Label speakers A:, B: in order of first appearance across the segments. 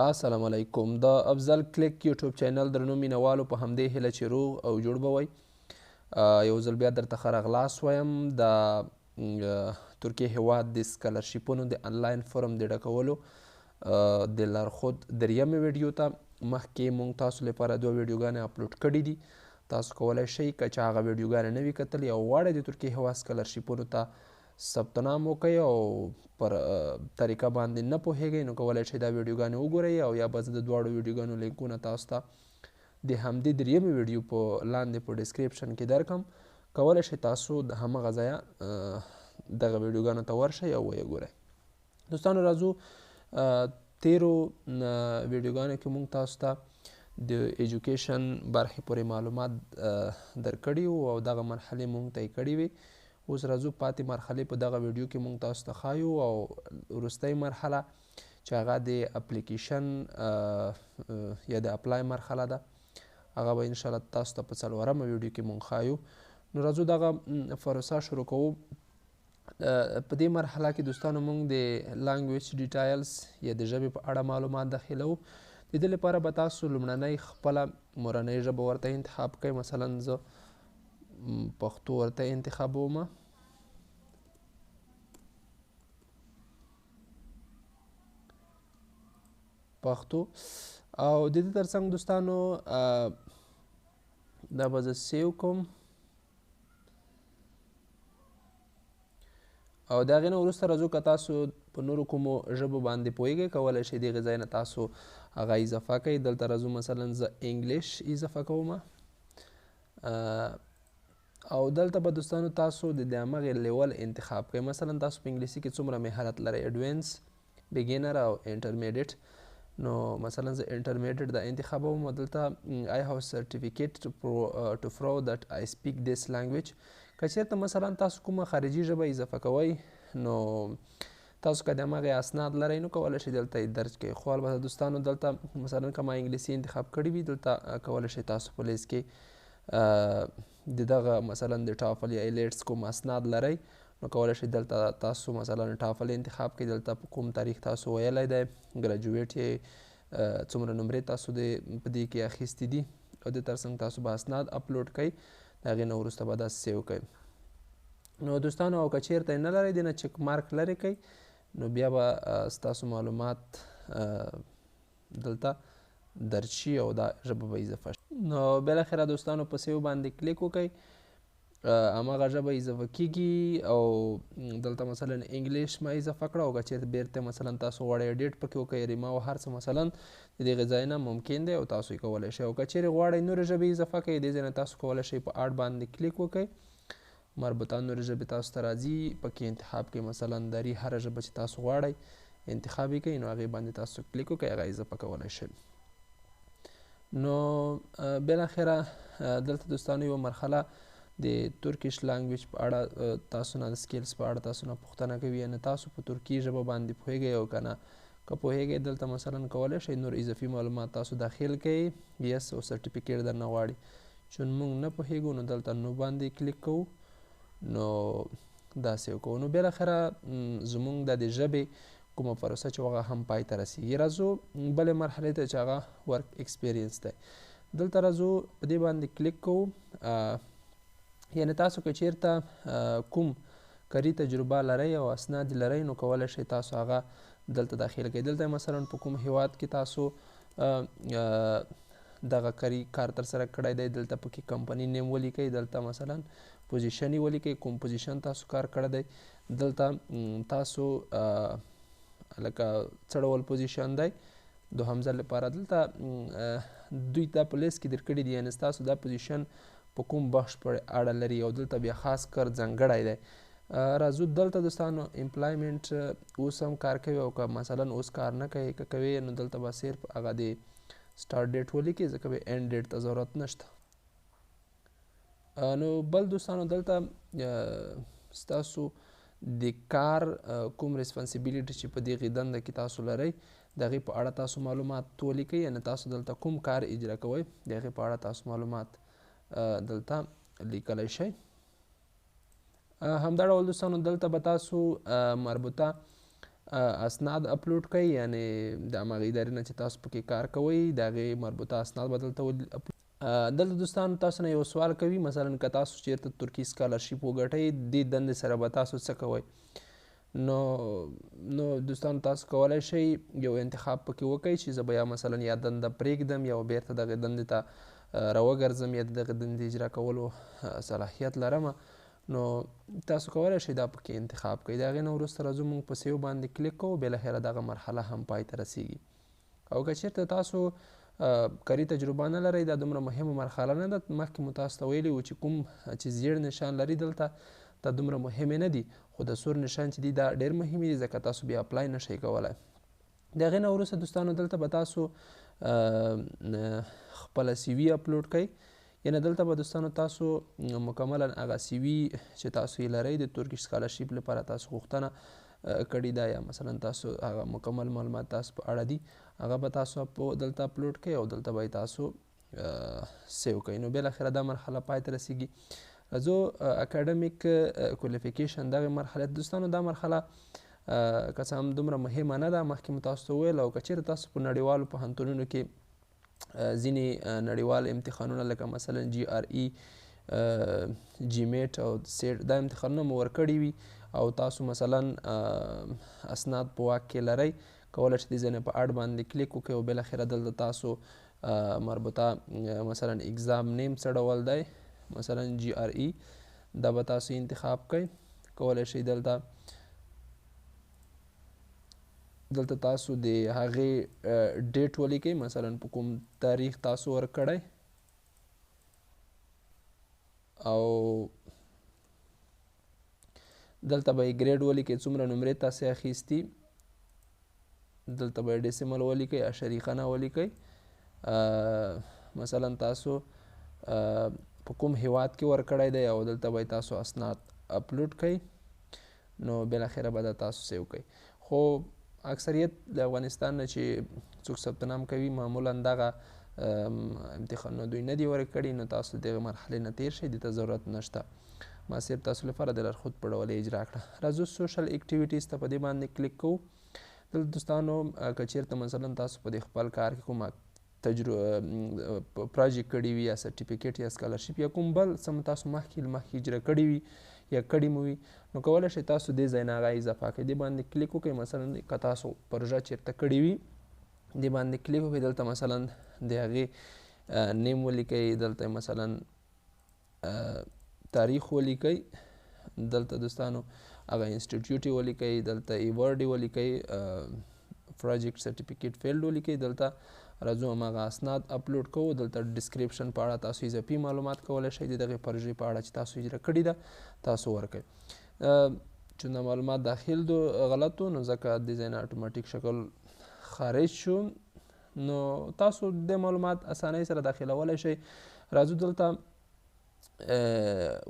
A: السلام علیکم. د افضل کلیک یوټیوب چینل درنو مینوالو په همدې هیله چې روغ او جوړ به وئ. یو ځل بیا درته ښه راغلاست وایم د ترکیې هیواد د سکالرشیپونو د انلاین فورم د ډکولو د لارښود دریمې ویډیو ته مخکې موږ تاسو لپاره دوه ویډیوګانې اپلوډ کړي دي. تاسو کولی شئ که چې هغه ویډیوګانې نه وي کتلې او غواړئ د ترکیې هیواد سکالرشیپونو ته ثبت نام وکړئ او پر طریقه باندې نه پوهیږئ نو کولی شئ دا ویډیوګانې وګورئ او یا به زه د دواړو ویډیوګانو لینکونه تاسو ته د همدې دریمې ویډیو په لاندې په ډسکریپشن کې درکړم. کولی شئ تاسو د همغه ځایه دغه ویډیوګانو ته ورشئ او ویې ګورئ. دوستانو راځو تیرو ویډیوګانو کې موږ تاسو ته د ایجوکیشن برخې پورې معلومات درکړي وو او دغه مرحلې موږ طی کړي وې. اوس راځو پاتې مرحلې په دغه ویډیو کې موږ تاسو ته ښایو او وروستۍ مرحله چې هغه د اپلیکیشن یا د اپلای مرحله ده هغه به انشاءالله تاسو ته په څلورمه ویډیو کې موږ ښایو. نو راځو دغه پروسه شروع کوو. په دې مرحله کې دوستانو موږ د لانګویج ډیټایلز یا د ژبې په اړه معلومات داخلوو. د دې لپاره به تاسو لومړنۍ خپله مورنۍ ژبه ورته انتخاب کړئ. مثلا زه پښتو ورته انتخابوم. پښتو او د دې ترڅنګ دوستانو دا به زه سیو کوم او د هغې نه وروسته راځو که تاسو په نورو کومو ژبو باندې پوهیږئ کولی شئ د هغې ځای نه تاسو هغه اضافه کړئ. دلته راځو مثلا زه انګلیش اضافه کوم او دلته به دوستانو تاسو د همغې لیول انتخاب کړئ. مثلا تاسو په انګلیسي کې څومره مهارت لرئ، ایډوانس، بګینر او انټرمیډیټ. نو مثلا زه انټرمیډیټ دا انتخابوم او دلته I have certificate to prove that I speak this language. که چېرته مثلا تاسو کومه خارجي ژبه اضافه کوئ نو تاسو که د همغې اسناد لرئ نو کولی شئ دلته یې درج کړئ. خو البته دوستانو دلته مثلا که ما انګلیسي انتخاب کړي وي دلته کولی شئ تاسو په لیست کې د دغه مثلا د ټافل یا ایلیټس کوم اسناد لرئ نو کولی شئ دلته تاسو مثلا ټافل انتخاب کړئ. دلته په کوم تاریخ تاسو ویلی دی، ګراجویټ یې څومره نمرې تاسو په دې کې اخیستي دي او د ترڅنګ تاسو به اسناد اپلوډ کړئ. د هغې نه وروسته به داسې سیو کړئ. نو دوستانو او که چېرته یې نه لرئ د نه چک مارک لرې کړئ نو بیا به ستاسو معلومات دلته درج شي او دا ژبه به اضافه شي. نو بالاخره دوستانو په سیو باندې کلیک وکړئ. همغه ژبه اضافه کیږي او دلته مثلا انګلیش ما اضافه کړه او که چېرته بیرته مثلا تاسو غواړئ ایډیټ پکې وکړئ ریما او هر څه مثلا د دغې ځای نه ممکن دی او تاسو یې کولی شئ. او که چېرې غواړئ نورې ژبې اضافه کړئ دې ځای نه تاسو کولی شئ په اډ باندې کلیک وکړئ. مربوطه نورې ژبې تاسو ته راځي پکې انتخاب کړئ. مثلا دري هره ژبه چې تاسو غواړئ انتخاب یې کړئ نو هغې باندې تاسو کلیک وکړئ هغه اضافه کولی شئ. نو بالاخره دلته دوستانو یوه مرحله د ترکیش لانګویج په اړه تاسو نه د سکیلز په اړه تاسو نه پوښتنه کوي یعنې تاسو په ترکي ژبه باندې پوهیږئ او که نه که پوهیږئ دلته مثلا کولی شئ نور اضافي معلومات تاسو داخل کړئ. یس او سرټیفیکیټ درنه غواړي. چون موږ نه پوهیږو نو دلته نو باندې کلیک کوو نو داسې وکړو. نو بالاخره زموږ د ژبې کومه پروسه چې هغه هم پای ته رسیږي. راځو بلې مرحلې ته چې هغه ورک ایکسپیرینس دی. دلته راځو په دې باندې کلیک کوو. یعنې تاسو که چېرته کوم کاري تجربه لرئ او اسناد لرئ نو کولی شئ تاسو هغه دلته داخل کړئ. دلته مثلا په کوم هیواد کې تاسو دغه کاري کار ترسره کړی دی دلته پکې کمپني نیم ولیکئ. دلته مثلا پوزیشن یې ولیکئ کوم پوزیشن تاسو کار کړی دی. دلته تاسو لکه څه ډول پوزیشن دی دوهم ځل لپاره دلته دوی دا په لیست کې درکړي دي یعنې ستاسو دا پوزیشن په کوم بخش پورې اړه لري او دلته بیا خاص کار ځانګړی دی. راځو دلته دوستانو امپلایمنټ اوس هم کار کوي او که مثلا اوس کار نه کوي که کوي نو دلته به صرف هغه د سټارټ ډیټ ولیکئ ځکه به اینډ ډیټ ته ضرورت نشته. نو بل دوستانو دلته ستاسو د کار کوم ریسپانسیبیلیټي چې په دغې دنده کې تاسو لرئ د هغې په اړه تاسو معلومات ولیکئ. یعنې تاسو دلته کوم کار اجرا کوئ د هغې په اړه تاسو معلومات دلته لیکلی شئ. همدا ډول دوستانو دلته به تاسو مربوطه اسناد اپلوډ کوئ، یعنې د هماغې ادارې نه چې تاسو پکې کار کوئ د هغې مربوطه اسناد به دلته دلته دوستانو تاسو نه یو سوال کوي، مثلا که تاسو چېرته ترکي سکالرشیپ وګټئ دې دندې سره به تاسو څه کوئ؟ نو دوستانو تاسو کولی شئ یو انتخاب پکې وکئ چې زه به یا مثلا یا دنده پرېږدم یا بیرته دغې دندې ته راوګرځم یا د دغې دندې اجرا کولو صلاحیت لرمه. نو تاسو کولی شئ دا پکې انتخاب کړئ. د هغې نه وروسته راځو موږ په سیو باندې کلیک کوو، بالاخره دغه مرحله هم پای ته رسیږي. او که چېرته تاسو کاري تجربه نه لرئ دا دومره مهمه مرحله نه ده. مخکې مو تاسو ته ویلي وو چې کوم چې زیړ نشان لري دلته دا دومره مهمې نه دي، خو د سور نشان چې دي دا ډېر مهم دي ځکه تاسو بیا اپلای نشئ کولی. د هغې نه وروسته دوستانو دلته به تاسو خپله سی وي اپلوډ کوئ، یعنې دلته به دوستانو تاسو مکملا هغه سی وي چې تاسو یې لرئ د ترکي سکالرشیپ لپاره تاسو غوښتنه کړې ده یا مثلا تاسو هغه مکمل معلومات تاسو په اړه دي هغه به تاسو دلته اپلوډ کوئ او دلته به یې تاسو سیو کوئ. نو بالاخره دا مرحله پای ته رسیږي. راځو اکاډمیک کوالیفیکیشن دغې مرحلې دوستانو دا مرحله که څه هم دومره مهمه نه ده، مخکې مو تاسو ته وویل. او که چېرې تاسو په نړیوالو پوهنتونونو کې ځینې نړیوال امتحانونه لکه مثلا GRE جي میټ او سیټ دا امتحانونه مو ورکړي وي او تاسو مثلا اسناد په واک کې لرئ، کولی شئ دې ځای نه په اډ باندې کلیک وکړئ او بالاخره دلته تاسو مربوطه مثلا اگزام نیم څه ډول دی، مثلا GRE دا به تاسو انتخاب کړئ. کولی شئ دلته تاسو د هغې ډیټ ولیکئ، مثلا په کوم تاریخ تاسو ورکړی او دلته به یې ګریډ ولیکئ څومره نمرې تاسې اخیستي، دلته به یې ډیسیمل ولیکئ، اعشاریه نه ولیکئ، مثلا تاسو په کوم هیواد کې ورکړی دی او دلته به تاسو اسناد اپلوډ کړئ. نو بالاخره به دا تاسو سیو کړئ. خو اکثریت د افغانستان نه چې څوک ثبت نام کوي معمولا دغه امتحانونه دوی نه دي ورکړي، نو تاسو دغه مرحلې نه تیر شئ، دې ته ضرورت نشته. ما صرف تاسو لپاره د لارښود په ډول یې اجرا کړه. راځو سوشل اکټیویټیز ته په دې باندې کلیک کوو. دلته دوستانو که چېرته مثلا تاسو په دې خپل کار کې کومه پراجیکټ کړي وي یا سرټیفیکیټ یا سکالرشیپ یا کوم بل څه تاسو مخکې اجرا کړي وي یا کړي مو وي، نو کولی شئ تاسو دې ځای نه هغه اضافه کړئ. دې باندې کلیک وکړئ. مثلا که تاسو پروژه چېرته کړې وي دې باندې کلیک وکړئ، دلته مثلا د هغې نیم ولیکئ، دلته مثلا تاریخ ولیکئ، دلته دوستانو هغه انسټیټیوټ یې ولیکئ، دلته ایوارډ یې ولیکئ، پروجیکټ سرټیفیکیټ فیلډ ولیکئ، دلته راځو هماغه اسناد اپلوډ کوو. دلته ډسکریپشن په اړه تاسو اضافي معلومات کولی شئ، د دغې پروژې په اړه چې تاسو اجرا کړې ده تاسو ورکړئ. چون دا معلومات داخل دو غلط و نو ځکه د ځای نه اتوماتیک شکل خارج شو، نو تاسو د معلومات اسانۍ سره داخلولی شئ. راځو دلته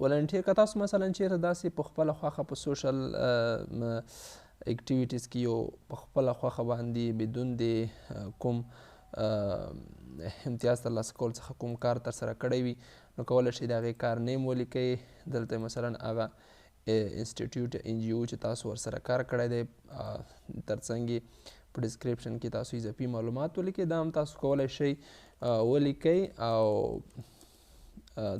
A: ولنټیر که تاسو مثلا چېرته داسې په خپله خوښه په سوشل اکټیویټیز کې یو په خپله خوښه باندې بدون د کوم امتیاز ترلاسه کول څخه کوم کار ترسره کړی وي، نو کولی شئ د هغې کار نیم ولیکئ، دلته مثلا هغه انسټیټیوټ NGO چې تاسو ورسره کار کړی دی ترڅنګ په ډسکریپشن کې تاسو اضافي معلومات ولیکئ، دا هم تاسو کولی شئ ولیکئ او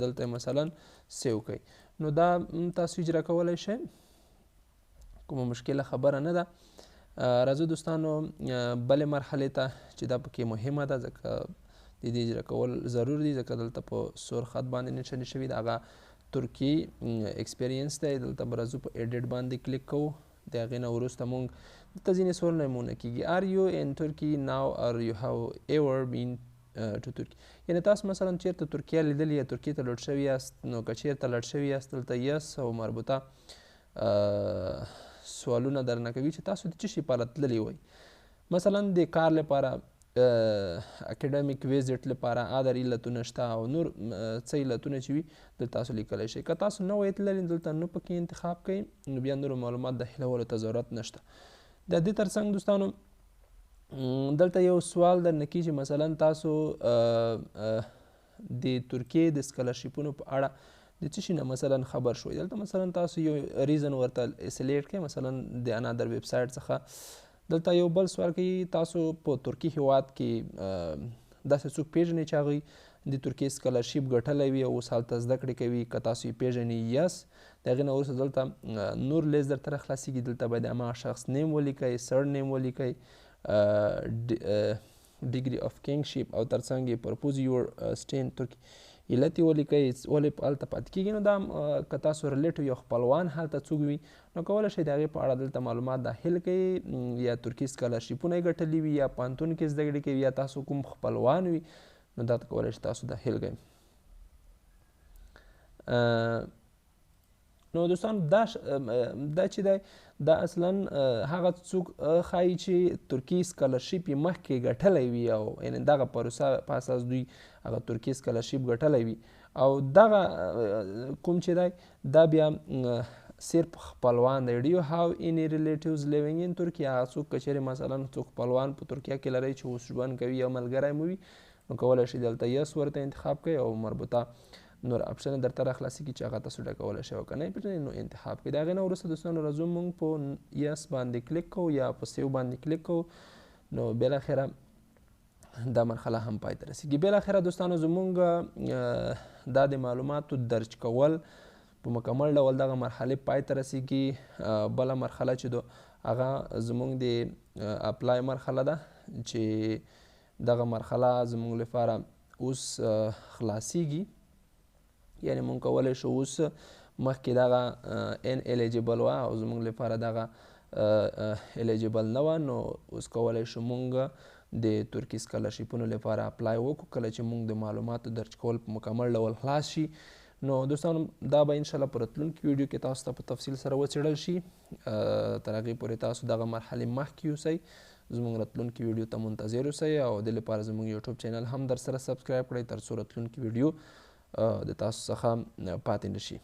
A: دلته مثلا سیو کړئ. نو دا تاسو اجرا کولی شئ، کومه مشکله خبره نه ده. راځو دوستانو بلې مرحلې ته چې دا پکې مهمه ده ځکه د دې اجرا کول ضرور دي، ځکه دلته په سور خط باندې نشانې شوي د هغه ترکي ایکسپیرینس دی. دلته به راځو په ایډیټ باندې کلیک کوو. د هغې نه وروسته موږ دلته ځینې سوالونه مونه کېږي. آر یو ان ترکي ناو اور یو هاو ایور بین ټو ترکي، یعنې تاسو مثلا چېرته ترکیه لیدلې یا ترکیې ته لوټ شوي یاست، نو که چېرته لوټ شوي یاست دلته یس او مربوطه سوالونه درنه کوي چې تاسو د څه شي لپاره تللي وئ، مثلا د کار لپاره، اکیډمیک ویزټ لپاره، ادر علتونه شته او نور څه علتونه چې وي دلته تاسو لیکلی شئ. که تاسو نه وئ تللي دلته نو پکې انتخاب کوئ، نو بیا نورو معلومات داخلولو ته ضرورت نشته. د دې ترڅنګ دوستانو دلته یو سوال درنه کېږي مثلا تاسو د ترکیې د سکالرشیپونو په اړه د څه شي نه مثلا خبر شوئ. دلته مثلا تاسو یو ریزن ورته سلیکټ کړئ، مثلا د انادر ویب سایټ څخه. دلته یو بل سوال کوي تاسو په ترکیې هیواد کې داسې څوک پیژنئ چې هغوی د ترکیې سکالرشیپ ګټلی وي او اوس هلته زده کړې کوي؟ که تاسو یې پیژنئ یس. د هغې نه وروسته دلته نور لیست درته راخلاصېږي. دلته باید هماغه شخص نیم ولیکئ، سر نیم ولیکئ، ډیګري اف کینګشیپ او ترڅنګ یې پرپوز یور سټین ترکي علت یې ولیکئ ولې هلته پاتې کېږي. نو دا که تاسو ریلیټیو یا خپلوان هلته څوک وي نو کولی شئ د هغې په اړه دلته معلومات داخل کړئ، یا ترکي سکالرشیپونه یې ګټلي وي یا پوهنتون کې زده کړې کوي یا تاسو کوم خپلوان وي نو دا کولی شئ تاسو داخل کړئ. نو دوستان دا چې دی دا اصلا هغه څوک ښایي چې ترکي سکالرشیپ یې مخکې ګټلی وي او یعنې دغه پروسه په اساس دوی هغه ترکي سکالرشیپ ګټلی وي او دغه کوم چې دی دا بیا صرف خپلوان دی. ډو یو هاو اني ریلیټیوز لیوینګ ان ترکیه؟ هغه څوک که چیرې مثلا څوک خپلوان په ترکیه کې لرئ چې اوس ژوند کوي یا ملګری مو وي نو کولی شئ دلته یس ورته انتخاب کړئ او مربوطه نور اپشن درته راخلاصېږي چې هغه تاسو ډکولی شئ او که نه یې پېژنئ نو انتخاب کړئ. د هغې نه وروسته دوستانو راځو موږ په یس باندې کلیک کوو یا په سیو باندې کلیک کوو نو بالاخره دا مرحله هم پای ته رسیږي. بالاخره دوستانو زموږ دا د معلوماتو درج کول په مکمل ډول دغه مرحلې پای ته رسیږي. بله مرحله چې هغه زموږ د اپلای مرحله ده چې دغه مرحله زموږ لپاره اوس خلاصیږي، یعنی مونږ کولی شو اوس مخکې دغه ان الیجیبل وه او زموږ لپاره دغه الیجیبل نه وه نو اوس کولی شو مونږ د ترکي سکالرشیپونو لپاره اپلای وکړو کله چې مونږ د معلوماتو درج کول په مکمل ډول خلاص شي. نو دوستانو دا به انشاءالله په راتلونکي ویډیو کې تاسو ته په تفصیل سره وڅېړل شي. تر هغې پورې تاسو دغه مرحلې مخکې اوسئ، زموږ راتلونکي ویډیو ته منتظر اوسئ او د لپاره زموږ یوټیوب چینل هم در سره سبسکرایب کړئ تر څو راتلونکي ویډیو د تاسو څخه پاتې نشي.